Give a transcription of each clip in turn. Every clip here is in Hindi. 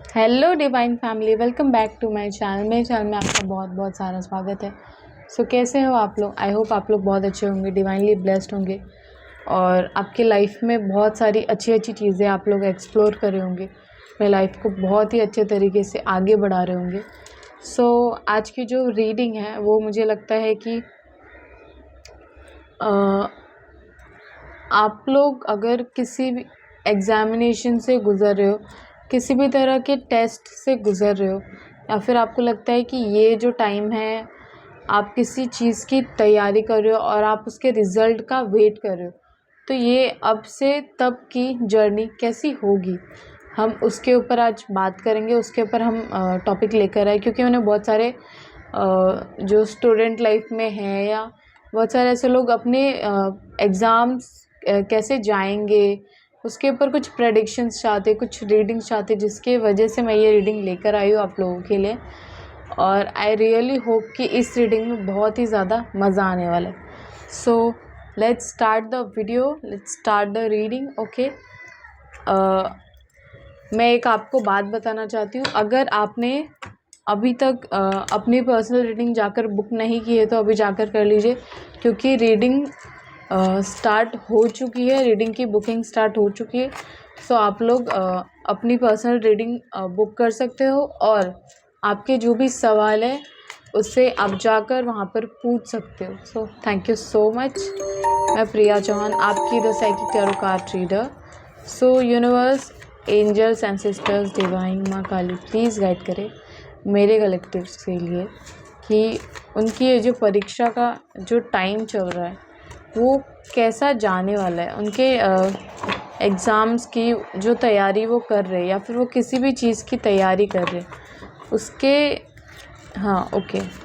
Hello divine family, welcome back to my channel. मेरे चैनल में आपका बहुत बहुत सारा स्वागत है। कैसे हो आप लोग? आई होप आप लोग बहुत अच्छे होंगे, डिवाइनली ब्लेस्ड होंगे और आपकी लाइफ में बहुत सारी अच्छी अच्छी चीज़ें आप लोग एक्सप्लोर कर रहे होंगे, अपने लाइफ को बहुत ही अच्छे तरीके से आगे बढ़ा रहे होंगे। आज की जो रीडिंग है वो मुझे लगता है कि आप लोग अगर किसी भी एग्ज़ामिनेशन से गुज़र रहे हो, किसी भी तरह के टेस्ट से गुज़र रहे हो, या फिर आपको लगता है कि ये जो टाइम है आप किसी चीज़ की तैयारी कर रहे हो और आप उसके रिज़ल्ट का वेट कर रहे हो, तो ये अब से तब की जर्नी कैसी होगी, हम उसके ऊपर आज बात करेंगे। उसके ऊपर हम टॉपिक लेकर आए क्योंकि उन्हें बहुत सारे जो स्टूडेंट लाइफ में हैं या बहुत सारे ऐसे लोग अपने एग्ज़ाम्स कैसे जाएंगे उसके ऊपर कुछ प्रेडिक्शंस चाहते, कुछ रीडिंग्स चाहते, जिसके वजह से मैं ये रीडिंग लेकर आई हूँ आप लोगों के लिए। और आई रियली होप कि इस रीडिंग में बहुत ही ज़्यादा मज़ा आने वाला है। So let's start the video, let's start the reading. Okay, मैं एक आपको बात बताना चाहती हूँ। अगर आपने अभी तक अपनी पर्सनल रीडिंग जाकर बुक नहीं की है तो अभी जाकर कर लीजिए, क्योंकि रीडिंग स्टार्ट हो चुकी है, रीडिंग की बुकिंग स्टार्ट हो चुकी है। सो आप लोग अपनी पर्सनल रीडिंग बुक कर सकते हो और आपके जो भी सवाल है उससे आप जाकर वहाँ पर पूछ सकते हो। So thank you so much. मैं प्रिया चौहान, आपकी the psychic tarot card reader. So universe, angels, ancestors, divine, माँ काली प्लीज़ गाइड करें मेरे कलेक्टिव्स के लिए कि उनकी ये जो परीक्षा का जो टाइम चल रहा है वो कैसा जाने वाला है। उनके एग्ज़ाम्स की जो तैयारी वो कर रहे हैं या फिर वो किसी भी चीज़ की तैयारी कर रहे हैं उसके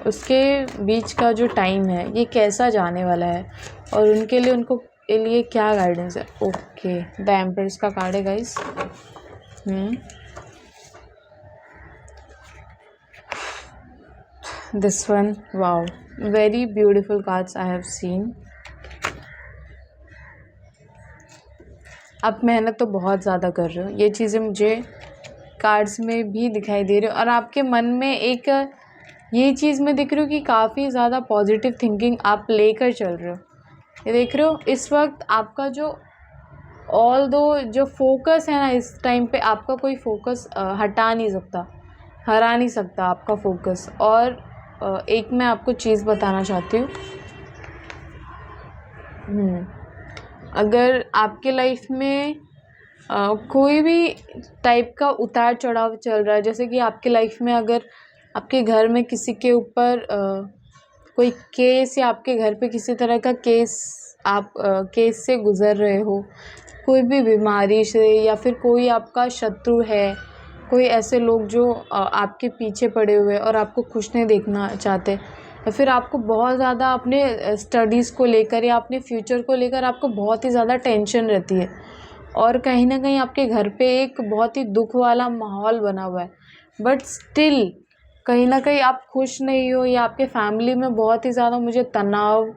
उसके बीच का जो टाइम है ये कैसा जाने वाला है और उनके लिए उनको के लिए क्या गाइडेंस है। ओके, द एम्प्रेस का कार्ड है guys. This one, wow, very beautiful cards I have seen. आप मेहनत तो बहुत ज़्यादा कर रहे हो, ये चीज़ें मुझे कार्ड्स में भी दिखाई दे रही हो। और आपके मन में एक ये चीज़ मैं दिख रही हूँ कि काफ़ी ज़्यादा पॉजिटिव थिंकिंग आप लेकर चल रहे हो। ये देख रहे हो इस वक्त आपका जो ऑल दो जो फोकस है ना, इस टाइम पे आपका कोई फोकस हटा नहीं सकता, हरा नहीं सकता आपका फोकस। और एक मैं आपको चीज़ बताना चाहती हूँ। अगर आपके लाइफ में कोई भी टाइप का उतार चढ़ाव चल रहा है, जैसे कि आपके लाइफ में अगर आपके घर में किसी के ऊपर कोई केस या आपके घर पे किसी तरह का केस आप केस से गुज़र रहे हो, कोई भी बीमारी से, या फिर कोई आपका शत्रु है, कोई ऐसे लोग जो आपके पीछे पड़े हुए और आपको खुश नहीं देखना चाहते, या फिर आपको बहुत ज़्यादा अपने स्टडीज़ को लेकर या अपने फ्यूचर को लेकर आपको बहुत ही ज़्यादा टेंशन रहती है और कहीं ना कहीं आपके घर पे एक बहुत ही दुख वाला माहौल बना हुआ है, बट स्टिल कहीं ना कहीं आप खुश नहीं हो, या आपके फैमिली में बहुत ही ज़्यादा मुझे तनाव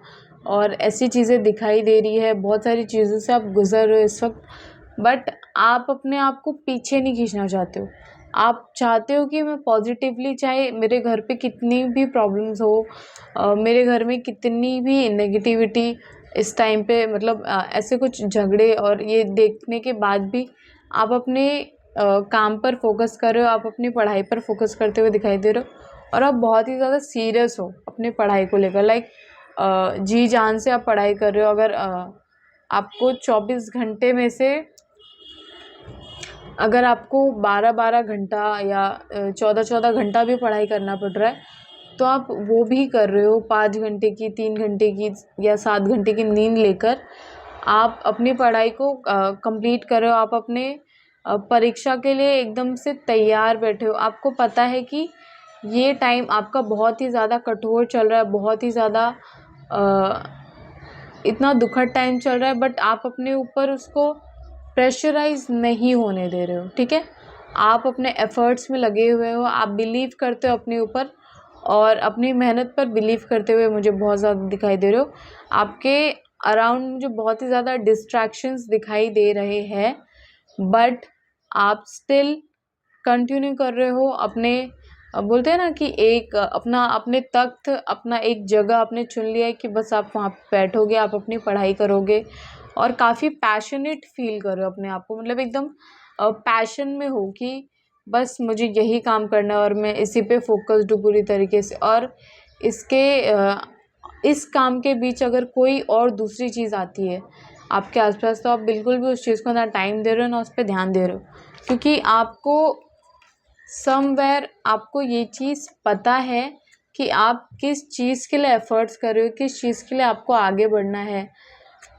और ऐसी चीज़ें दिखाई दे रही है, बहुत सारी चीज़ों से आप गुज़र रहे हो इस वक्त। बट आप अपने आप को पीछे नहीं खींचना चाहते हो। आप चाहते हो कि मैं पॉजिटिवली, चाहे मेरे घर पे कितनी भी प्रॉब्लम्स हो, मेरे घर में कितनी भी नेगेटिविटी इस टाइम पे, मतलब ऐसे कुछ झगड़े और ये देखने के बाद भी आप अपने काम पर फोकस कर रहे हो, आप अपनी पढ़ाई पर फोकस करते हुए दिखाई दे रहे हो और आप बहुत ही ज़्यादा सीरियस हो अपनी पढ़ाई को लेकर। लाइक जी जान से आप पढ़ाई कर रहे हो। अगर आपको 24 घंटे में से अगर आपको 12-12 घंटा या 14-14 घंटा भी पढ़ाई करना पड़ रहा है तो आप वो भी कर रहे हो। 5 घंटे की, 3 घंटे की या 7 घंटे की नींद लेकर आप अपनी पढ़ाई को कंप्लीट कर रहे हो। आप अपने परीक्षा के लिए एकदम से तैयार बैठे हो। आपको पता है कि ये टाइम आपका बहुत ही ज़्यादा कठोर चल रहा है, बहुत ही ज़्यादा इतना दुखद टाइम चल रहा है, बट आप अपने ऊपर उसको प्रेशराइज नहीं होने दे रहे हो। ठीक है, आप अपने एफर्ट्स में लगे हुए हो, आप बिलीव करते हो अपने ऊपर और अपनी मेहनत पर बिलीव करते हुए मुझे बहुत ज़्यादा दिखाई दे रहे हो। आपके अराउंड मुझे बहुत ही ज़्यादा डिस्ट्रैक्शंस दिखाई दे रहे हैं, बट आप स्टिल कंटिन्यू कर रहे हो अपने बोलते हैं ना कि एक अपना अपने तख्त, अपना एक जगह आपने चुन लिया है कि बस आप वहाँ पे बैठोगे, आप अपनी पढ़ाई करोगे और काफ़ी पैशनेट फील कर रहे हो अपने आप को, मतलब एकदम पैशन में हो कि बस मुझे यही काम करना है और मैं इसी पे फोकस्ड हूँ पूरी तरीके से। और इसके इस काम के बीच अगर कोई और दूसरी चीज़ आती है आपके आसपास, तो आप बिल्कुल भी उस चीज़ को ना टाइम दे रहे हो ना उस पर ध्यान दे रहे हो, क्योंकि आपको समवेयर आपको ये चीज़ पता है कि आप किस चीज़ के लिए एफ़र्ट्स कर रहे हो, किस चीज़ के लिए आपको आगे बढ़ना है,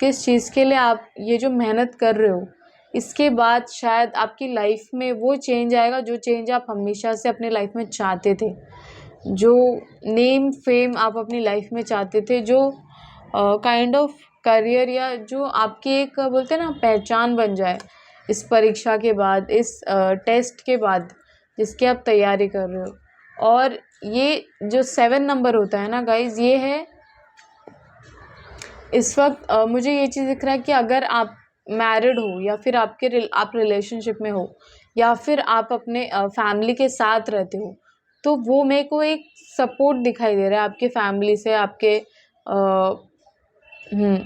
किस चीज़ के लिए आप ये जो मेहनत कर रहे हो, इसके बाद शायद आपकी लाइफ में वो चेंज आएगा जो चेंज आप हमेशा से अपनी लाइफ में चाहते थे, जो नेम फेम आप अपनी लाइफ में चाहते थे, जो काइंड ऑफ करियर या जो आपकी एक बोलते हैं ना पहचान बन जाए इस परीक्षा के बाद, इस टेस्ट के बाद जिसकी आप तैयारी कर रहे हो। और ये जो 7 नंबर होता है ना गाइज, ये है इस वक्त मुझे ये चीज़ दिख रहा है कि अगर आप मैरिड हो या फिर आप रिलेशनशिप में हो या फिर आप अपने फैमिली के साथ रहते हो, तो वो मेरे को एक सपोर्ट दिखाई दे रहा है आपके फैमिली से,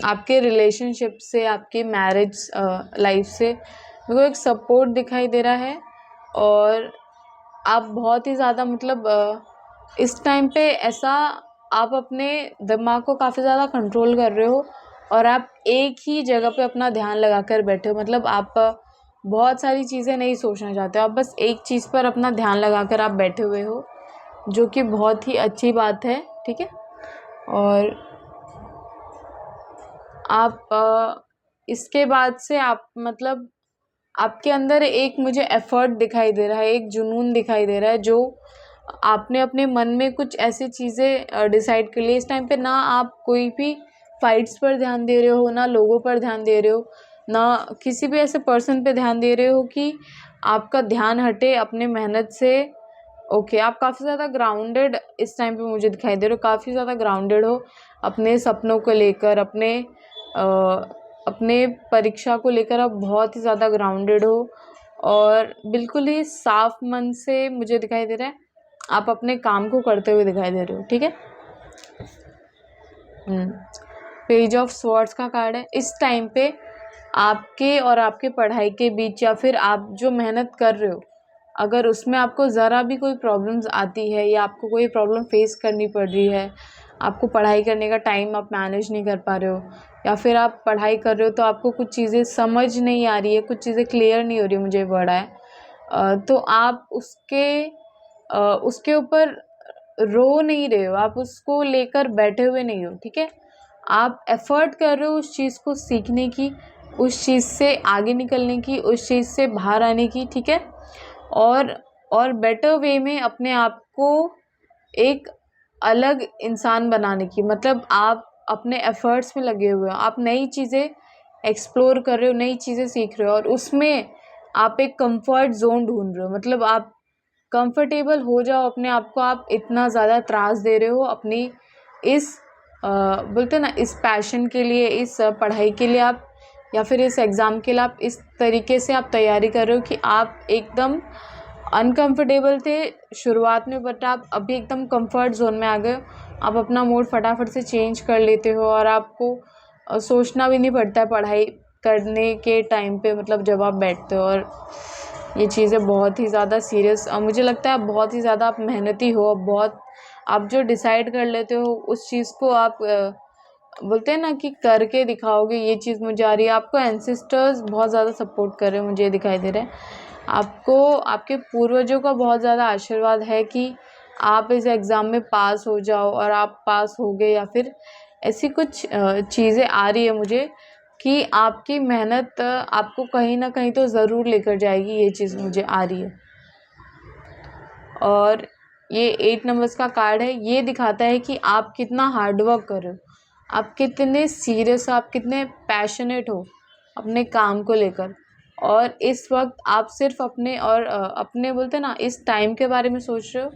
आपके रिलेशनशिप से, आपके मैरिज लाइफ से मेरे को एक सपोर्ट दिखाई दे रहा है। और आप बहुत ही ज़्यादा मतलब इस टाइम पे ऐसा आप अपने दिमाग को काफ़ी ज़्यादा कंट्रोल कर रहे हो और आप एक ही जगह पे अपना ध्यान लगा कर बैठे हो, मतलब आप बहुत सारी चीज़ें नहीं सोचना चाहते हो, आप बस एक चीज़ पर अपना ध्यान लगा कर आप बैठे हुए हो, जो कि बहुत ही अच्छी बात है, ठीक है। और आप इसके बाद से आप मतलब आपके अंदर एक मुझे एफ़र्ट दिखाई दे रहा है, एक जुनून दिखाई दे रहा है, जो आपने अपने मन में कुछ ऐसी चीज़ें डिसाइड कर ली। इस टाइम पे ना आप कोई भी फाइट्स पर ध्यान दे रहे हो, ना लोगों पर ध्यान दे रहे हो, ना किसी भी ऐसे पर्सन पे ध्यान दे रहे हो कि आपका ध्यान हटे अपने मेहनत से। ओके, आप काफ़ी ज़्यादा ग्राउंडेड इस टाइम पे मुझे दिखाई दे रहे हो, काफ़ी ज़्यादा ग्राउंडेड हो अपने सपनों को लेकर, अपने परीक्षा को लेकर आप बहुत ही ज़्यादा ग्राउंडेड हो और बिल्कुल ही साफ मन से मुझे दिखाई दे रहा है आप अपने काम को करते हुए दिखाई दे रहे हो, ठीक है। पेज ऑफ स्वॉर्ड्स का कार्ड है। इस टाइम पे आपके और आपके पढ़ाई के बीच या फिर आप जो मेहनत कर रहे हो, अगर उसमें आपको ज़रा भी कोई प्रॉब्लम्स आती है या आपको कोई प्रॉब्लम फेस करनी पड़ रही है, आपको पढ़ाई करने का टाइम आप मैनेज नहीं कर पा रहे हो या फिर आप पढ़ाई कर रहे हो तो आपको कुछ चीज़ें समझ नहीं आ रही है, कुछ चीज़ें क्लियर नहीं हो रही, मुझे वर्ड है, तो आप उसके ऊपर रो नहीं रहे हो, आप उसको लेकर बैठे हुए नहीं हो, ठीक है। आप एफ़र्ट कर रहे हो उस चीज़ को सीखने की, उस चीज़ से आगे निकलने की, उस चीज़ से बाहर आने की, ठीक है। और बेटर वे में अपने आप को एक अलग इंसान बनाने की, मतलब आप अपने एफ़र्ट्स में लगे हुए हो, आप नई चीज़ें एक्सप्लोर कर रहे हो, नई चीज़ें सीख रहे हो और उसमें आप एक कंफर्ट ज़ोन ढूंढ रहे हो, मतलब आप कंफर्टेबल हो जाओ अपने आप को। आप इतना ज़्यादा त्रास दे रहे हो अपनी इस बोलते हैं ना इस पैशन के लिए, इस पढ़ाई के लिए, आप या फिर इस एग्ज़ाम के लिए आप इस तरीके से आप तैयारी कर रहे हो कि आप एकदम अनकंफर्टेबल थे शुरुआत में, बट आप अभी एकदम कंफर्ट जोन में आ गए हो। आप अपना मूड फटाफट से चेंज कर लेते हो और आपको सोचना भी नहीं पड़ता है पढ़ाई करने के टाइम पे, मतलब जब आप बैठते हो। और ये चीज़ें बहुत ही ज़्यादा सीरियस, मुझे लगता है बहुत ही ज़्यादा आप मेहनती हो, आप जो डिसाइड कर लेते हो उस चीज़ को आप बोलते हैं ना कि करके दिखाओगे, ये चीज़ मुझे आ रही है। आपको एंसेस्टर्स बहुत ज़्यादा सपोर्ट कर रहे हैं, मुझे दिखाई दे रहा है। आपको आपके पूर्वजों का बहुत ज़्यादा आशीर्वाद है कि आप इस एग्ज़ाम में पास हो जाओ और आप पास हो गए, या फिर ऐसी कुछ चीज़ें आ रही है मुझे कि आपकी मेहनत आपको कहीं ना कहीं तो ज़रूर लेकर जाएगी, ये चीज़ मुझे आ रही है। और ये 8 नंबर्स का कार्ड है, ये दिखाता है कि आप कितना हार्डवर्क कर रहे हो, आप कितने सीरियस हो, आप कितने पैशनेट हो अपने काम को लेकर। और इस वक्त आप सिर्फ अपने बोलते हैं ना इस टाइम के बारे में सोच रहे हो,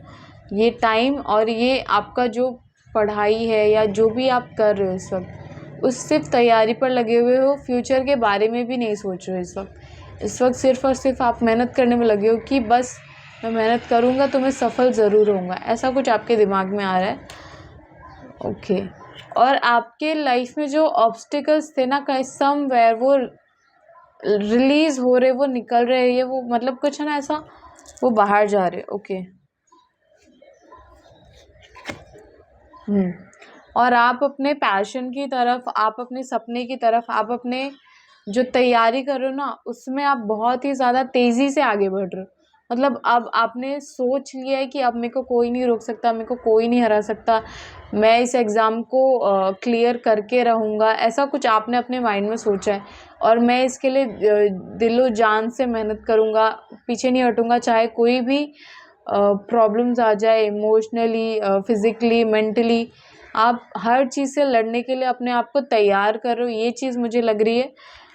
ये टाइम और ये आपका जो पढ़ाई है या जो भी आप कर रहे हो इस वक्त, उस सिर्फ तैयारी पर लगे हुए हो, फ्यूचर के बारे में भी नहीं सोच रहे हो इस वक्त। सिर्फ और सिर्फ आप मेहनत करने में लगे हो कि बस मैं मेहनत करूँगा तो मैं सफल ज़रूर होऊंगा, ऐसा कुछ आपके दिमाग में आ रहा है। ओके। और आपके लाइफ में जो ऑब्स्टिकल्स थे ना, कहीं समवेयर वो रिलीज हो रहे, वो निकल रहे हैं, वो मतलब कुछ है ना ऐसा, वो बाहर जा रहे। ओके। और आप अपने पैशन की तरफ, आप अपने सपने की तरफ, आप अपने जो तैयारी कर रहे हो ना, उसमें आप बहुत ही ज़्यादा तेज़ी से आगे बढ़ रहे हो। मतलब अब आपने सोच लिया है कि अब मेरे को कोई नहीं रोक सकता, मेरे को कोई नहीं हरा सकता, मैं इस एग्ज़ाम को क्लियर करके रहूँगा, ऐसा कुछ आपने अपने माइंड में सोचा है। और मैं इसके लिए दिलो जान से मेहनत करूँगा, पीछे नहीं हटूँगा, चाहे कोई भी प्रॉब्लम्स आ जाए, इमोशनली, फिज़िकली, मेंटली, आप हर चीज़ से लड़ने के लिए अपने आप को तैयार कर रहे हो। ये चीज़ मुझे लग रही है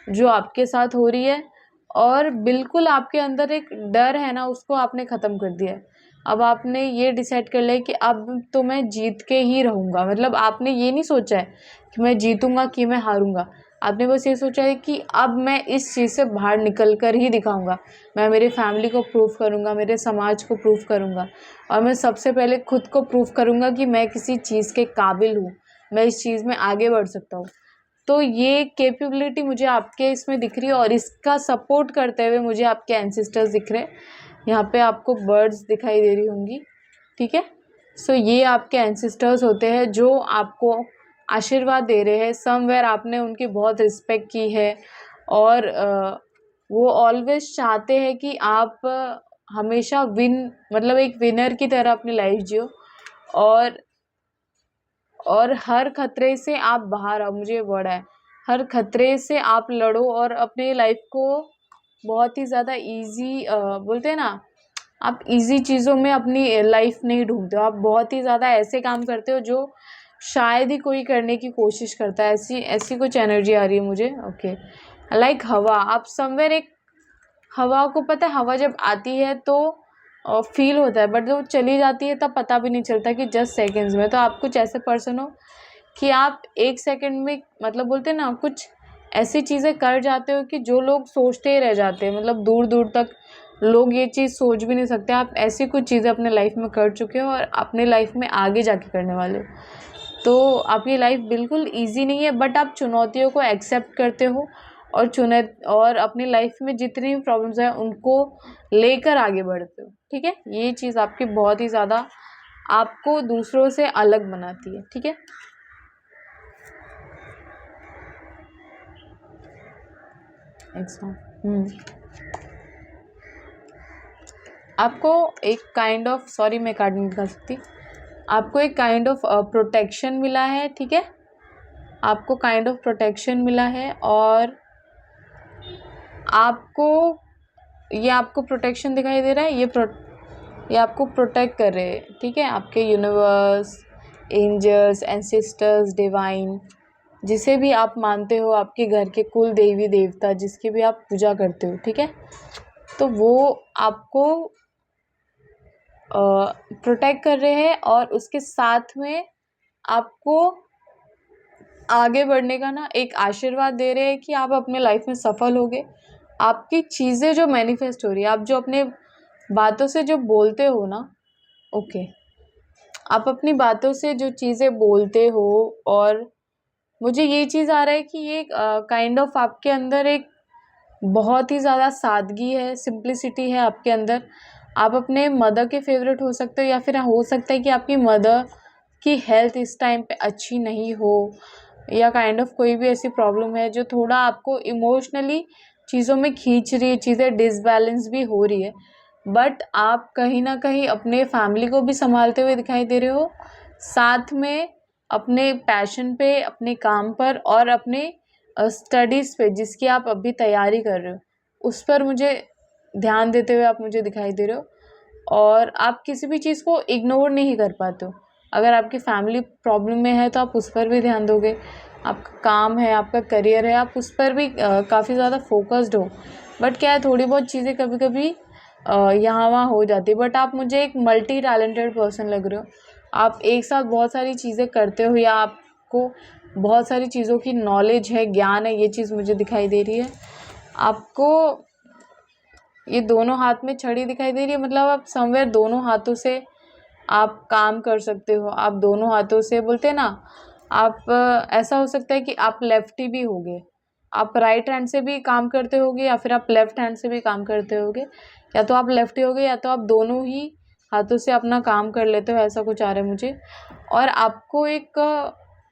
जो आपके साथ हो रही है। और बिल्कुल आपके अंदर एक डर है ना, उसको आपने ख़त्म कर दिया है। अब आपने ये डिसाइड कर लिया कि अब तो मैं जीत के ही रहूँगा। मतलब आपने ये नहीं सोचा है कि मैं जीतूँगा कि मैं हारूँगा। आपने बस ये सोचा है कि अब मैं इस चीज़ से बाहर निकल कर ही दिखाऊँगा। मैं मेरी फैमिली को प्रूव करूँगा, मेरे समाज को प्रूव करूँगा, और मैं सबसे पहले खुद को प्रूव करूँगा कि मैं किसी चीज़ के काबिल हूँ, मैं इस चीज़ में आगे बढ़ सकता हूँ। तो ये कैपेबिलिटी मुझे आपके इसमें दिख रही है, और इसका सपोर्ट करते हुए मुझे आपके एंसेस्टर्स दिख रहे हैं। यहाँ पे आपको बर्ड्स दिखाई दे रही होंगी, ठीक है। सो ये आपके एंसेस्टर्स होते हैं जो आपको आशीर्वाद दे रहे हैं। समवेयर आपने उनकी बहुत रिस्पेक्ट की है, और वो ऑलवेज चाहते हैं कि आप हमेशा मतलब एक विनर की तरह अपनी लाइफ जियो, और हर खतरे से आप बाहर आओ। मुझे वर्ड है, हर खतरे से आप लड़ो, और अपने लाइफ को बहुत ही ज़्यादा इजी, बोलते हैं ना, आप इजी चीज़ों में अपनी लाइफ नहीं ढूंढते हो। आप बहुत ही ज़्यादा ऐसे काम करते हो जो शायद ही कोई करने की कोशिश करता है। ऐसी ऐसी कुछ एनर्जी आ रही है मुझे। ओके। लाइक हवा, आप समवेयर एक हवा को, पता है हवा जब आती है तो फील होता है, बट जब चली जाती है तब पता भी नहीं चलता, कि जस्ट सेकेंड्स में। तो आप कुछ ऐसे पर्सन हो कि आप एक सेकंड में, मतलब बोलते हैं ना, कुछ ऐसी चीज़ें कर जाते हो कि जो लोग सोचते ही रह जाते हैं। मतलब दूर दूर तक लोग ये चीज़ सोच भी नहीं सकते। आप ऐसी कुछ चीज़ें अपने लाइफ में कर चुके हो, और अपने लाइफ में आगे जाके करने वाले हो। तो आपकी लाइफ बिल्कुल ईजी नहीं है, बट आप चुनौतियों को एक्सेप्ट करते हो, और अपनी लाइफ में जितनी भी प्रॉब्लम्स हैं उनको लेकर आगे बढ़ते हो, ठीक है। ये चीज़ आपकी बहुत ही ज़्यादा आपको दूसरों से अलग बनाती है, ठीक है। आपको एक काइंड ऑफ, सॉरी मैं कार्ड नहीं दिखा सकती, आपको एक काइंड ऑफ प्रोटेक्शन मिला है, ठीक है। आपको काइंड ऑफ प्रोटेक्शन मिला है, और आपको ये आपको प्रोटेक्शन दिखाई दे रहा है। ये आपको प्रोटेक्ट कर रहे हैं, ठीक है। आपके यूनिवर्स, एंजल्स, एंसेस्टर्स, डिवाइन, जिसे भी आप मानते हो, आपके घर के कुल देवी देवता जिसकी भी आप पूजा करते हो, ठीक है, तो वो आपको प्रोटेक्ट कर रहे हैं, और उसके साथ में आपको आगे बढ़ने का ना एक आशीर्वाद दे रहे हैं कि आप अपने लाइफ में सफल होगे। आपकी चीज़ें जो मैनिफेस्ट हो रही है, आप जो अपने बातों से जो बोलते हो ना, ओके, आप अपनी बातों से जो चीज़ें बोलते हो, और मुझे ये चीज़ आ रहा है कि ये काइंड ऑफ आपके अंदर एक बहुत ही ज़्यादा सादगी है, सिंप्लिसिटी है आपके अंदर। आप अपने मदर के फेवरेट हो सकते हो, या फिर हो सकता है कि आपकी मदर की हेल्थ इस टाइम पे अच्छी नहीं हो, या काइंड ऑफ कोई भी ऐसी प्रॉब्लम है जो थोड़ा आपको इमोशनली चीज़ों में खींच रही है, चीज़ें डिसबैलेंस भी हो रही है। बट आप कहीं ना कहीं अपने फैमिली को भी संभालते हुए दिखाई दे रहे हो, साथ में अपने पैशन पे, अपने काम पर, और अपने स्टडीज़ पे जिसकी आप अभी तैयारी कर रहे हो, उस पर मुझे ध्यान देते हुए आप मुझे दिखाई दे रहे हो। और आप किसी भी चीज़ को इग्नोर नहीं कर पाते हो। अगर आपकी फैमिली प्रॉब्लम में है तो आप उस पर भी ध्यान दोगे, आपका काम है, आपका करियर है, आप उस पर भी काफ़ी ज़्यादा फोकस्ड हो। बट क्या है, थोड़ी बहुत चीज़ें कभी कभी यहाँ वहाँ हो जाती है। बट आप मुझे एक मल्टी टैलेंटेड पर्सन लग रहे हो। आप एक साथ बहुत सारी चीज़ें करते हो, या आपको बहुत सारी चीज़ों की नॉलेज है, ज्ञान है, ये चीज़ मुझे दिखाई दे रही है। आपको ये दोनों हाथ में छड़ी दिखाई दे रही है, मतलब आप समवेयर दोनों हाथों से आप काम कर सकते हो। आप दोनों हाथों से बोलते हैं ना, आप ऐसा हो सकता है कि आप लेफ्टी भी होगे, आप राइट हैंड से भी काम करते होगे या फिर आप लेफ्ट हैंड से भी काम करते होगे, या तो आप लेफ्टी होगे या तो आप दोनों ही हाथों से अपना काम कर लेते हो, ऐसा कुछ आ रहा है मुझे। और आपको एक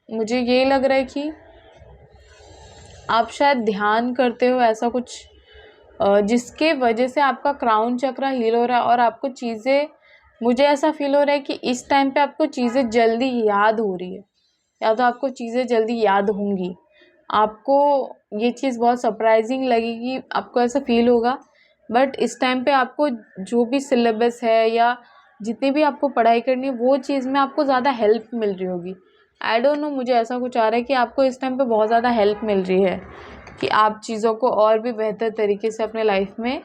मुझे ये लग रहा है कि आप शायद ध्यान करते हो, ऐसा कुछ जिसके वजह से आपका क्राउन चक्रा हील हो रहा है। और आपको चीज़ें, मुझे ऐसा फील हो रहा है कि इस टाइम पे आपको चीज़ें जल्दी याद हो रही है, या तो आपको चीज़ें जल्दी याद होंगी। आपको ये चीज़ बहुत सरप्राइजिंग लगेगी, आपको ऐसा फील होगा। बट इस टाइम पे आपको जो भी सिलेबस है या जितनी भी आपको पढ़ाई करनी है, वो चीज़ में आपको ज़्यादा हेल्प मिल रही होगी। आई डोंट नो, मुझे ऐसा कुछ आ रहा है कि आपको इस टाइम पे बहुत ज़्यादा हेल्प मिल रही है कि आप चीज़ों को और भी बेहतर तरीके से अपने लाइफ में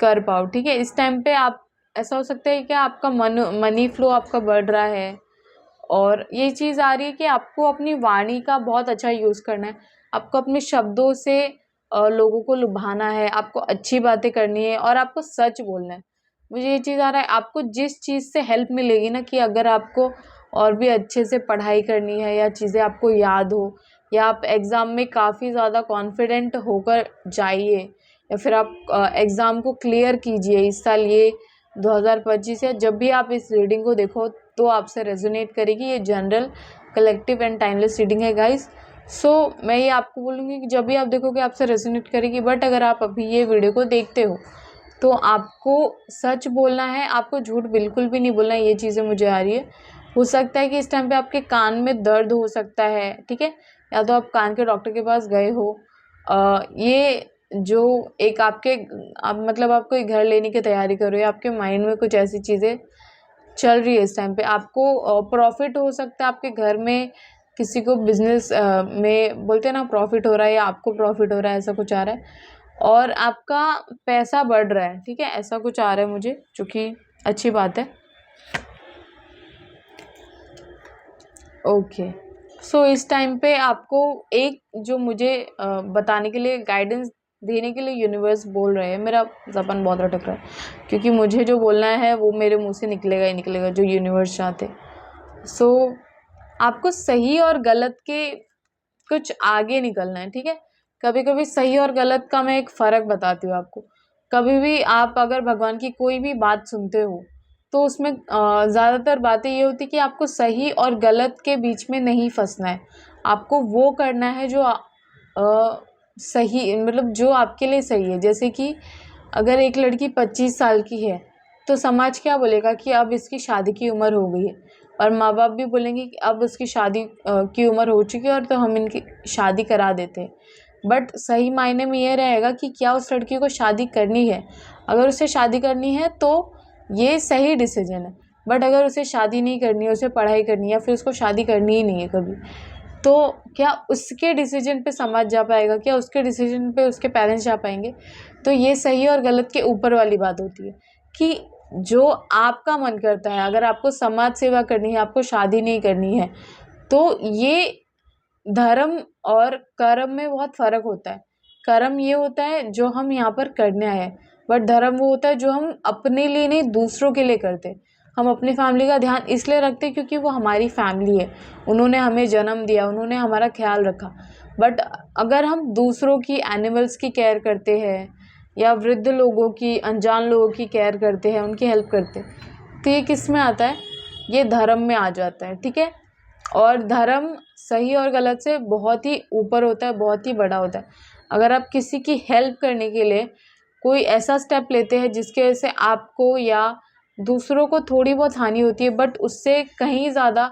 कर पाओ। ठीक है, इस टाइम पे आप, ऐसा हो सकता है कि आपका मनी फ्लो आपका बढ़ रहा है। और ये चीज़ आ रही है कि आपको अपनी वाणी का बहुत अच्छा यूज़ करना है, आपको अपने शब्दों से लोगों को लुभाना है, आपको अच्छी बातें करनी है और आपको सच बोलना है। मुझे ये चीज़ आ रहा है, आपको जिस चीज़ से हेल्प मिलेगी ना, कि अगर आपको और भी अच्छे से पढ़ाई करनी है या चीज़ें आपको याद हो, या आप एग्ज़ाम में काफ़ी ज़्यादा कॉन्फिडेंट होकर जाइए, या फिर आप एग्ज़ाम को क्लियर कीजिए इस साल, ये 2025 है। जब भी आप इस रीडिंग को देखो तो आपसे रेजोनेट करेगी। ये general, collective and timeless reading है गाइस। सो मैं ये आपको बोलूँगी कि जब भी आप देखोगे आपसे रेजोनेट करेगी। बट अगर आप अभी ये वीडियो को देखते हो तो आपको सच बोलना है, आपको झूठ बिल्कुल भी नहीं बोलना है। ये चीज़ें मुझे आ रही है। हो सकता है कि इस टाइम पे आपके कान में दर्द हो सकता है, ठीक है, या तो आप कान के डॉक्टर के पास गए हो। ये जो एक आपके, आप मतलब आप कोई घर लेने की तैयारी कर रहे हो, आपके माइंड में कुछ ऐसी चीज़ें चल रही है इस टाइम पे। आपको प्रॉफिट हो सकता है आपके घर में, किसी को बिजनेस में बोलते हैं ना प्रॉफिट हो रहा है, या आपको प्रॉफिट हो रहा है, ऐसा कुछ आ रहा है। और आपका पैसा बढ़ रहा है, ठीक है, ऐसा कुछ आ रहा है मुझे, जो कि अच्छी बात है। ओके, सो इस टाइम पे आपको एक जो मुझे बताने के लिए, गाइडेंस देने के लिए यूनिवर्स बोल रहे हैं। मेरा ज़बान बहुत अटक रहा है क्योंकि मुझे जो बोलना है वो मेरे मुंह से निकलेगा ही निकलेगा, जो यूनिवर्स चाहते। सो आपको सही और गलत के कुछ आगे निकलना है, ठीक है। कभी कभी सही और गलत का मैं एक फ़र्क बताती हूँ आपको। कभी भी आप अगर भगवान की कोई भी बात सुनते हो तो उसमें ज़्यादातर बातें ये होती कि आपको सही और गलत के बीच में नहीं फंसना है। आपको वो करना है जो सही, मतलब जो आपके लिए सही है। जैसे कि अगर एक लड़की 25 साल की है तो समाज क्या बोलेगा कि अब इसकी शादी की उम्र हो गई है, और माँ बाप भी बोलेंगे कि अब उसकी शादी की उम्र हो चुकी है और तो हम इनकी शादी करा देते हैं। बट सही मायने में ये रहेगा कि क्या उस लड़की को शादी करनी है। अगर उसे शादी करनी है तो ये सही डिसीजन है। बट अगर उसे शादी नहीं करनी है, उसे पढ़ाई करनी है, या फिर उसको शादी करनी ही नहीं है कभी, तो क्या उसके डिसीजन पे समाज जा पाएगा? क्या उसके डिसीजन पे उसके पेरेंट्स जा पाएंगे? तो ये सही और गलत के ऊपर वाली बात होती है कि जो आपका मन करता है, अगर आपको समाज सेवा करनी है, आपको शादी नहीं करनी है, तो ये धर्म और कर्म में बहुत फ़र्क होता है। कर्म ये होता है जो हम यहाँ पर करने आए हैं, बट धर्म वो होता है जो हम अपने लिए नहीं, दूसरों के लिए करते हैं। हम अपनी फैमिली का ध्यान इसलिए रखते हैं क्योंकि वो हमारी फैमिली है, उन्होंने हमें जन्म दिया, उन्होंने हमारा ख्याल रखा। बट अगर हम दूसरों की, एनिमल्स की केयर करते हैं, या वृद्ध लोगों की, अनजान लोगों की केयर करते हैं, उनकी हेल्प करते हैं, तो ये किस में आता है? ये धर्म में आ जाता है, ठीक है। और धर्म सही और गलत से बहुत ही ऊपर होता है, बहुत ही बड़ा होता है। अगर आप किसी की हेल्प करने के लिए कोई ऐसा स्टेप लेते हैं जिसके वजह से आपको या दूसरों को थोड़ी बहुत हानि होती है, बट उससे कहीं ज़्यादा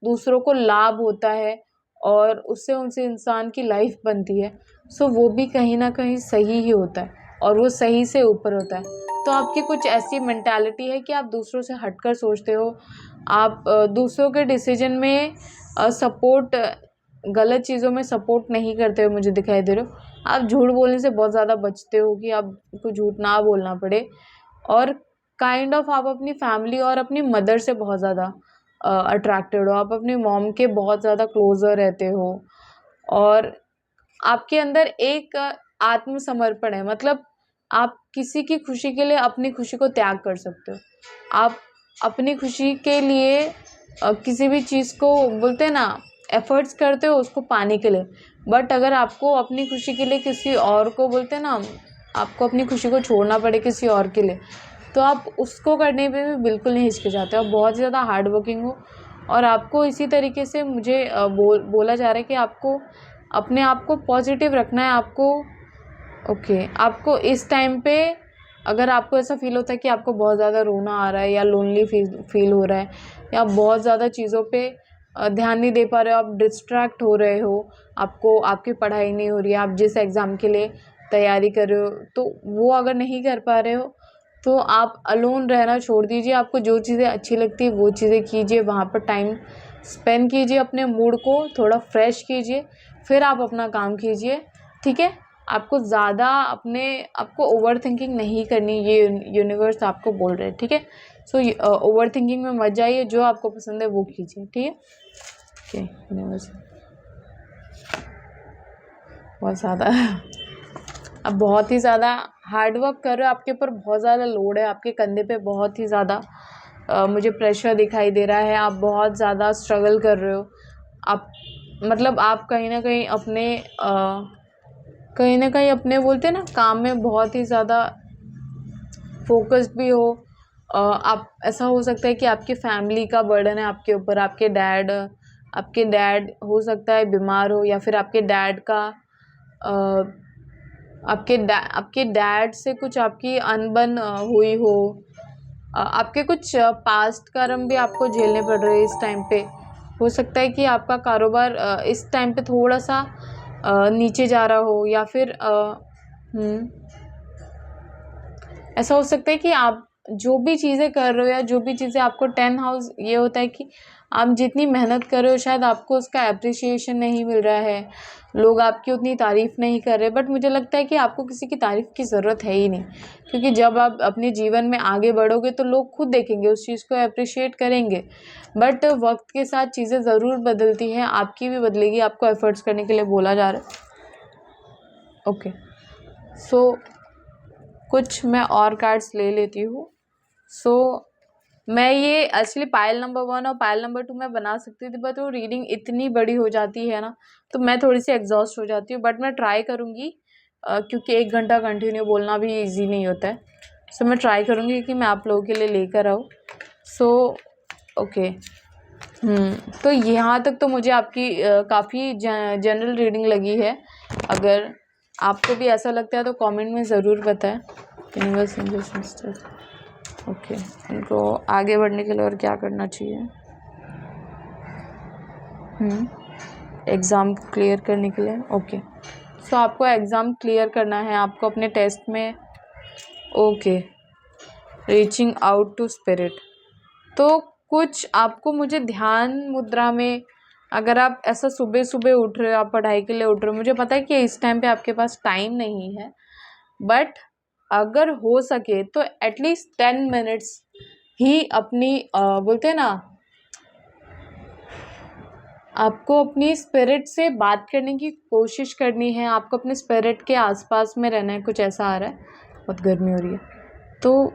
दूसरों को लाभ होता है और उससे उनसे इंसान की लाइफ बनती है, सो वो भी कहीं ना कहीं सही ही होता है और वो सही से ऊपर होता है। तो आपकी कुछ ऐसी मेंटालिटी है कि आप दूसरों से हटकर सोचते हो, आप दूसरों के डिसीजन में सपोर्ट, गलत चीज़ों में सपोर्ट नहीं करते हो, मुझे दिखाई दे रहे हो। आप झूठ बोलने से बहुत ज़्यादा बचते हो कि आपको झूठ ना बोलना पड़े। और काइंड ऑफ आप अपनी फैमिली और अपनी मदर से बहुत ज़्यादा अट्रैक्टेड हो, आप अपनी मॉम के बहुत ज़्यादा क्लोज़र रहते हो। और आपके अंदर एक आत्मसमर्पण है, मतलब आप किसी की खुशी के लिए अपनी खुशी को त्याग कर सकते हो। आप अपनी खुशी के लिए किसी भी चीज़ को बोलते हैं ना, एफर्ट्स करते हो उसको पाने के लिए। बट अगर आपको अपनी खुशी के लिए किसी और को बोलते हैं ना, आपको अपनी खुशी को छोड़ना पड़े किसी और के लिए, तो आप उसको करने पे भी बिल्कुल नहीं हिचकिचाते। आप बहुत ज़्यादा हार्ड वर्किंग हो और आपको इसी तरीके से मुझे बोला जा रहा है कि आपको अपने आप को पॉजिटिव रखना है। आपको इस टाइम पे अगर आपको ऐसा फ़ील होता है कि आपको बहुत ज़्यादा रोना आ रहा है या लोनली फील हो रहा है या बहुत ज़्यादा चीज़ों पे ध्यान नहीं दे पा रहे हो, आप डिस्ट्रैक्ट हो रहे हो, आपको आपकी पढ़ाई नहीं हो रही है, आप जिस एग्ज़ाम के लिए तैयारी कर रहे हो तो वो अगर नहीं कर पा रहे हो, तो आप अलोन रहना छोड़ दीजिए। आपको जो चीज़ें अच्छी लगती है वो चीज़ें कीजिए, वहाँ पर टाइम स्पेंड कीजिए, अपने मूड को थोड़ा फ्रेश कीजिए, फिर आप अपना काम कीजिए, ठीक है। आपको ज़्यादा आपको ओवर थिंकिंग नहीं करनी, ये यूनिवर्स आपको बोल रहे हैं, ठीक है। सो ओवर थिंकिंग में मत जाइए, जो आपको पसंद है वो कीजिए, ठीक है। ओके, यूनिवर्स बहुत ज़्यादा अब बहुत ही ज़्यादा हार्ड वर्क कर रहे हो, आपके ऊपर बहुत ज़्यादा लोड है, आपके कंधे पे बहुत ही ज़्यादा मुझे प्रेशर दिखाई दे रहा है। आप बहुत ज़्यादा स्ट्रगल कर रहे हो। आप मतलब आप कहीं ना कहीं अपने बोलते हैं ना काम में बहुत ही ज़्यादा फोकस्ड भी हो। आप ऐसा हो सकता है कि आपकी फैमिली का बर्डन है आपके ऊपर, आपके डैड हो सकता है बीमार हो, या फिर आपके डैड का आपके डैड से कुछ आपकी अनबन हुई हो। आपके कुछ पास्ट कर्म भी आपको झेलने पड़ रहे हैं इस टाइम पे। हो सकता है कि आपका कारोबार इस टाइम पे थोड़ा सा नीचे जा रहा हो, या फिर ऐसा हो सकता है कि आप जो भी चीज़ें कर रहे हो या जो भी चीज़ें आपको 10 हाउस ये होता है कि आप जितनी मेहनत कर रहे हो शायद आपको उसका एप्रिसिएशन नहीं मिल रहा है, लोग आपकी उतनी तारीफ़ नहीं कर रहे। बट मुझे लगता है कि आपको किसी की तारीफ़ की ज़रूरत है ही नहीं, क्योंकि जब आप अपने जीवन में आगे बढ़ोगे तो लोग खुद देखेंगे, उस चीज़ को एप्रिशिएट करेंगे। बट वक्त के साथ चीज़ें ज़रूर बदलती हैं, आपकी भी बदलेगी, आपको एफर्ट्स करने के लिए बोला जा रहा है। ओके, सो कुछ मैं और कार्ड्स ले लेती हूँ। सो मैं ये एक्चुअली पायल नंबर 1 और पायल नंबर 2 मैं बना सकती थी, बट वो रीडिंग इतनी बड़ी हो जाती है ना, तो मैं थोड़ी सी एग्जॉस्ट हो जाती हूँ। बट मैं ट्राई करूँगी, क्योंकि 1 घंटा कंटिन्यू बोलना भी ईजी नहीं होता है। सो मैं ट्राई करूँगी कि मैं आप लोगों के लिए लेकर आऊँ। सो ओके, तो यहाँ तक तो मुझे आपकी काफ़ी जनरल रीडिंग लगी है। अगर आपको भी ऐसा लगता है तो कमेंट में ज़रूर बताएं। यूनिवर्स ओके, उनको आगे बढ़ने के लिए और क्या करना चाहिए? एग्ज़ाम क्लियर करने के लिए। ओके, सो आपको एग्ज़ाम क्लियर करना है, आपको अपने टेस्ट में। Okay, reaching out to spirit. तो कुछ आपको मुझे ध्यान मुद्रा में, अगर आप ऐसा सुबह सुबह उठ रहे हो, आप पढ़ाई के लिए उठ रहे हो, मुझे पता है कि इस टाइम पे आपके पास टाइम नहीं है, बट अगर हो सके तो एटलीस्ट 10 मिनट्स ही अपनी बोलते हैं ना, आपको अपनी स्पिरिट से बात करने की कोशिश करनी है, आपको अपने स्पिरिट के आसपास में रहना है। कुछ ऐसा आ रहा है, बहुत गर्मी हो रही है, तो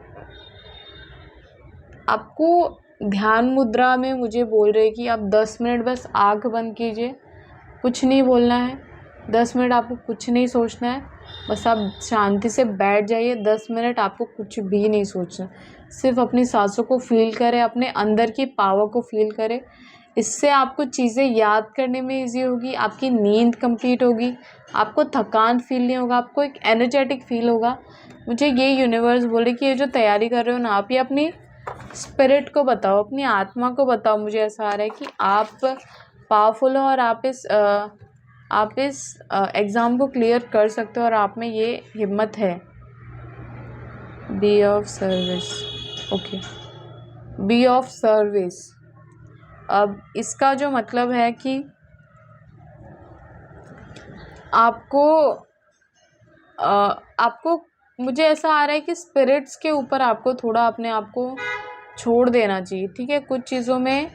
आपको ध्यान मुद्रा में मुझे बोल रहे कि आप 10 मिनट बस आँख बंद कीजिए, कुछ नहीं बोलना है। 10 मिनट आपको कुछ नहीं सोचना है, बस आप शांति से बैठ जाइए। 10 मिनट आपको कुछ भी नहीं सोचना, सिर्फ अपनी सांसों को फील करें, अपने अंदर की पावर को फील करें। इससे आपको चीज़ें याद करने में इजी होगी, आपकी नींद कंप्लीट होगी, आपको थकान फील नहीं होगा, आपको एक एनर्जेटिक फील होगा। मुझे ये यूनिवर्स बोले कि ये जो तैयारी कर रहे हो ना, आप ये अपनी स्पिरिट को बताओ, अपनी आत्मा को बताओ। मुझे ऐसा आ रहा है कि आप पावरफुल हो और आप इस एग्ज़ाम को क्लियर कर सकते हो और आप में ये हिम्मत है। Be of service. Okay, be of service. अब इसका जो मतलब है कि आपको मुझे ऐसा आ रहा है कि स्पिरिट्स के ऊपर आपको थोड़ा अपने आप को छोड़ देना चाहिए, ठीक है। कुछ चीज़ों में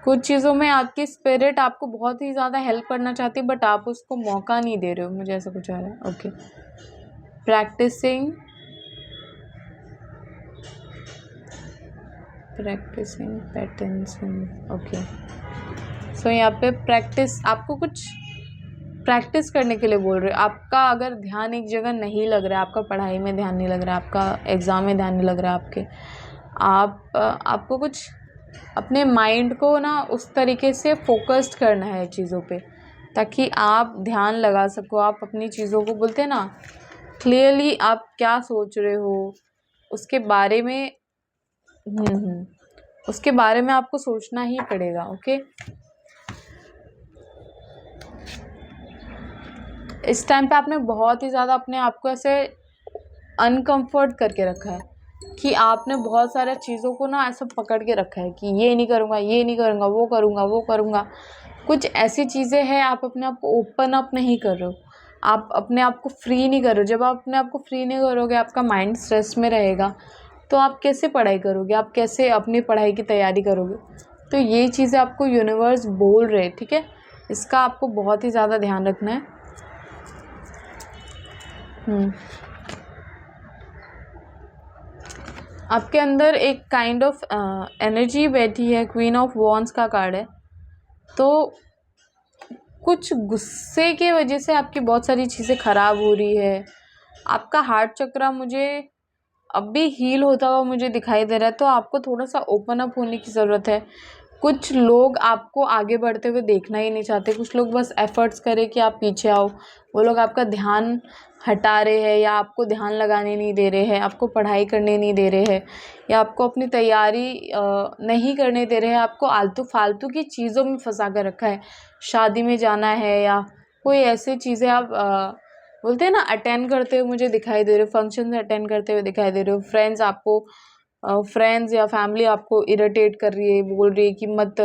कुछ चीज़ों में आपकी स्पिरिट आपको बहुत ही ज़्यादा हेल्प करना चाहती है, बट आप उसको मौका नहीं दे रहे हो, मुझे ऐसा कुछ आ रहा है। Okay, practising patterns. Okay, so यहाँ पे प्रैक्टिस, आपको कुछ प्रैक्टिस करने के लिए बोल रहे हो। आपका अगर ध्यान एक जगह नहीं लग रहा है, आपका पढ़ाई में ध्यान नहीं लग रहा है, आपका एग्ज़ाम में ध्यान नहीं लग रहा है आपको कुछ अपने माइंड को ना उस तरीके से फोकस्ड करना है चीज़ों पे, ताकि आप ध्यान लगा सको। आप अपनी चीज़ों को, बोलते हैं ना, क्लियरली आप क्या सोच रहे हो उसके बारे में, उसके बारे में आपको सोचना ही पड़ेगा। ओके, इस टाइम पे आपने बहुत ही ज़्यादा अपने आप को ऐसे अनकंफर्ट करके रखा है कि आपने बहुत सारे चीज़ों को ना ऐसा पकड़ के रखा है कि ये नहीं करूँगा, ये नहीं करूँगा, वो करूँगा, वो करूँगा। कुछ ऐसी चीज़ें हैं, आप अपने आप को ओपन अप नहीं कर रहे हो, आप अपने आप को फ्री नहीं कर रहे हो। जब आप अपने आप को फ्री नहीं करोगे, आपका माइंड स्ट्रेस में रहेगा, तो आप कैसे पढ़ाई करोगे, आप कैसे अपनी पढ़ाई की तैयारी करोगे। तो ये चीज़ें आपको यूनिवर्स बोल रहे, ठीक है, इसका आपको बहुत ही ज़्यादा ध्यान रखना है। आपके अंदर एक काइंड ऑफ एनर्जी बैठी है, क्वीन ऑफ वॉन्ड्स का कार्ड है। तो कुछ गुस्से की वजह से आपकी बहुत सारी चीज़ें ख़राब हो रही है। आपका हार्ट चक्रा मुझे अब भी हील होता हुआ मुझे दिखाई दे रहा है, तो आपको थोड़ा सा ओपन अप होने की ज़रूरत है। कुछ लोग आपको आगे बढ़ते हुए देखना ही नहीं चाहते, कुछ लोग बस एफ़र्ट्स करें कि आप पीछे आओ। वो लोग आपका ध्यान हटा रहे हैं, या आपको ध्यान लगाने नहीं दे रहे हैं, आपको पढ़ाई करने नहीं दे रहे हैं, या आपको अपनी तैयारी नहीं करने दे रहे हैं, आपको आलतू फालतू की चीज़ों में फंसा कर रखा है। शादी में जाना है या कोई ऐसी चीज़ें आप बोलते हैं ना, अटेंड करते हुए मुझे दिखाई दे रहे हो, फंक्शन अटेंड करते हुए दिखाई दे रहे हो। फ्रेंड्स या फैमिली आपको इरिटेट कर रही है, बोल रही है कि मत,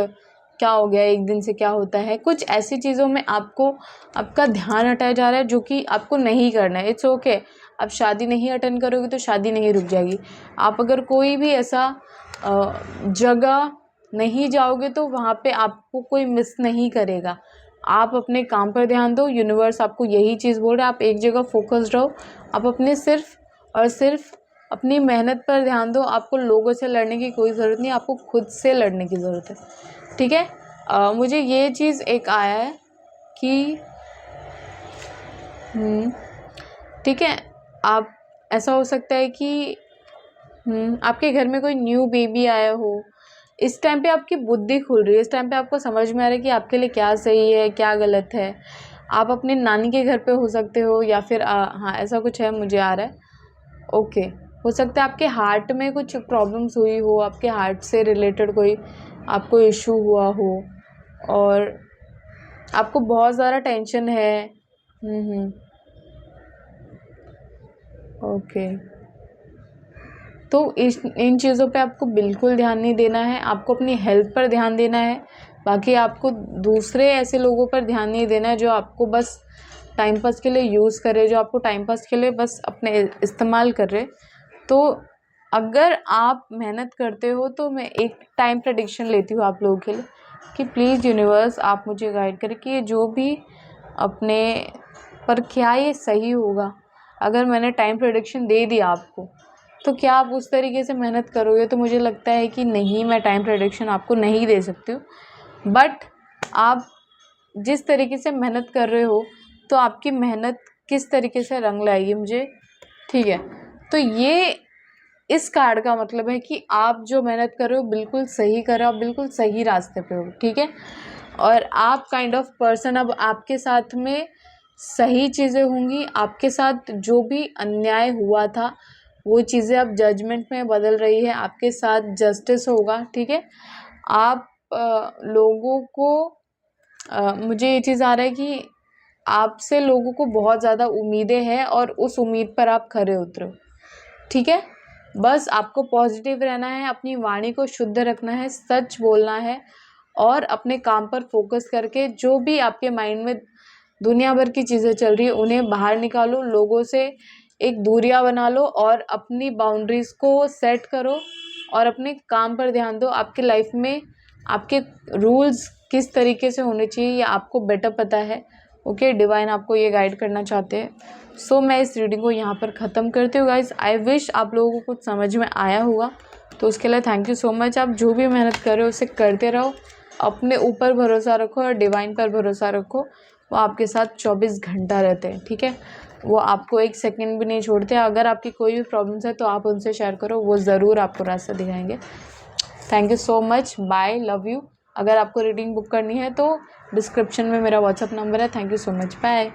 क्या हो गया, एक दिन से क्या होता है। कुछ ऐसी चीज़ों में आपको आपका ध्यान हटाया जा रहा है, जो कि आपको नहीं करना है। इट्स ओके, आप शादी नहीं अटेंड करोगे तो शादी नहीं रुक जाएगी। आप अगर कोई भी ऐसा जगह नहीं जाओगे तो वहाँ पे आपको कोई मिस नहीं करेगा। आप अपने काम पर ध्यान दो, यूनिवर्स आपको यही चीज़ बोल रहा है। आप एक जगह फोकस्ड रहो, आप अपने सिर्फ और सिर्फ अपनी मेहनत पर ध्यान दो। आपको लोगों से लड़ने की कोई ज़रूरत नहीं, आपको खुद से लड़ने की ज़रूरत है, ठीक है। मुझे ये चीज़ एक आया है कि ठीक है, आप, ऐसा हो सकता है कि आपके घर में कोई न्यू बेबी आया हो। इस टाइम पे आपकी बुद्धि खुल रही है, इस टाइम पे आपको समझ में आ रहा है कि आपके लिए क्या सही है, क्या गलत है। आप अपने नानी के घर पे हो सकते हो, या फिर हाँ, ऐसा कुछ है, मुझे आ रहा है। ओके, हो सकता है आपके हार्ट में कुछ प्रॉब्लम्स हुई हो, आपके हार्ट से रिलेटेड कोई आपको इशू हुआ हो, और आपको बहुत ज़्यादा टेंशन है। ओके, तो इन चीज़ों पे आपको बिल्कुल ध्यान नहीं देना है, आपको अपनी हेल्थ पर ध्यान देना है। बाकी आपको दूसरे ऐसे लोगों पर ध्यान नहीं देना है जो आपको बस टाइम पास के लिए यूज़ करे, जो आपको टाइम पास के लिए बस अपने इस्तेमाल कर रहे। तो अगर आप मेहनत करते हो तो मैं एक टाइम प्रेडिक्शन लेती हूँ आप लोगों के लिए कि प्लीज़ यूनिवर्स आप मुझे गाइड करें कि ये जो भी अपने पर, क्या ये सही होगा। अगर मैंने टाइम प्रेडिक्शन दे दिया आपको, तो क्या आप उस तरीके से मेहनत करोगे। तो मुझे लगता है कि नहीं, मैं टाइम प्रेडिक्शन आपको नहीं दे सकती हूँ, बट आप जिस तरीके से मेहनत कर रहे हो, तो आपकी मेहनत किस तरीके से रंग लाएगी मुझे, ठीक है। तो ये इस कार्ड का मतलब है कि आप जो मेहनत कर रहे हो बिल्कुल सही कर रहे हो, आप बिल्कुल सही रास्ते पे हो, ठीक है। और आप काइंड ऑफ पर्सन, अब आपके साथ में सही चीज़ें होंगी, आपके साथ जो भी अन्याय हुआ था वो चीज़ें अब जजमेंट में बदल रही है, आपके साथ जस्टिस होगा, ठीक है। आप लोगों को मुझे ये चीज़ आ रहा है कि आपसे लोगों को बहुत ज़्यादा उम्मीदें हैं, और उस उम्मीद पर आप खरे उतरो, ठीक है। बस आपको पॉजिटिव रहना है, अपनी वाणी को शुद्ध रखना है, सच बोलना है, और अपने काम पर फोकस करके जो भी आपके माइंड में दुनिया भर की चीज़ें चल रही है उन्हें बाहर निकालो, लोगों से एक दूरियां बना लो, और अपनी बाउंड्रीज़ को सेट करो, और अपने काम पर ध्यान दो। आपकी लाइफ में आपके रूल्स किस तरीके से होने चाहिए ये आपको बेटर पता है। ओके, डिवाइन आपको ये गाइड करना चाहते हैं। सो मैं इस रीडिंग को यहाँ पर ख़त्म करती हूँ गाइज। आई विश आप लोगों को कुछ समझ में आया होगा, तो उसके लिए थैंक यू सो मच। आप जो भी मेहनत कर रहे हो उसे करते रहो, अपने ऊपर भरोसा रखो और डिवाइन पर भरोसा रखो। वो आपके साथ 24 घंटा रहते हैं, ठीक है। वो आपको एक सेकंड भी नहीं छोड़ते। अगर आपकी कोई भी प्रॉब्लम्स है तो आप उनसे शेयर करो, वो ज़रूर आपको रास्ता दिखाएंगे। Thank you so much, bye, love you. अगर आपको रीडिंग बुक करनी है तो डिस्क्रिप्शन में मेरा व्हाट्सअप नंबर है। Thank you so much, bye.